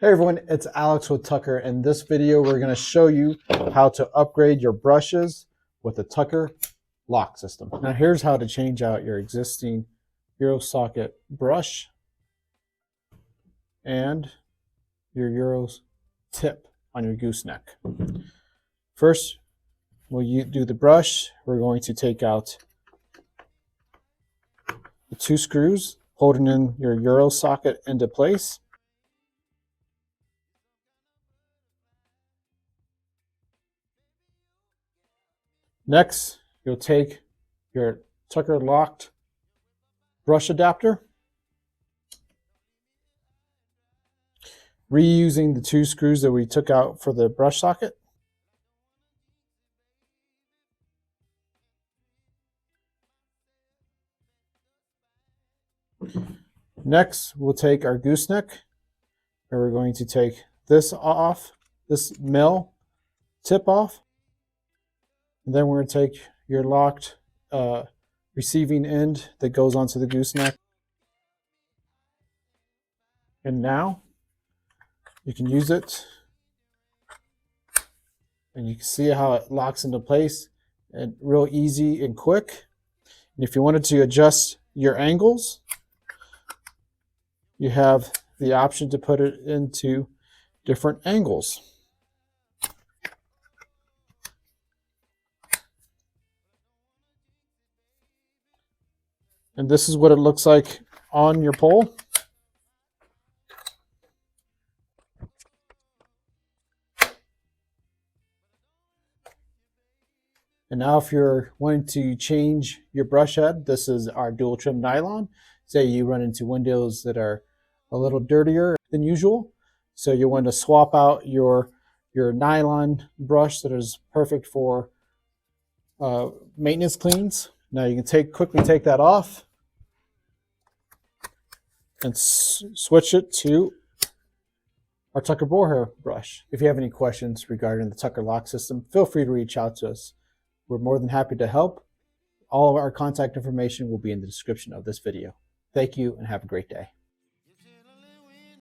Hey everyone, it's Alex with Tucker. In this video, we're going to show you how to upgrade your brushes with the Tucker LOCT system. Now here's how to change out your existing Euro socket brush and your Euro tip on your gooseneck. First, when you do the brush, we're going to take out the two screws holding in your Euro socket into place. Next, you'll take your Tucker LOCT brush adapter, reusing the two screws that we took out for the brush socket. Next, we'll take our gooseneck, and we're going to take this off, this male tip off. And then we're going to take your LOCT receiving end that goes onto the gooseneck. And now you can use it, and you can see how it locks into place, and real easy and quick. And if you wanted to adjust your angles, you have the option to put it into different angles. And this is what it looks like on your pole. And now if you're wanting to change your brush head, this is our dual trim nylon. Say you run into windows that are a little dirtier than usual. So you want to swap out your nylon brush that is perfect for maintenance cleans. Now you can quickly take that off and switch it to our Tucker Borehair brush. If you have any questions regarding the Tucker LOCT system, feel free to reach out to us. We're more than happy to help. All of our contact information will be in the description of this video. Thank you and have a great day.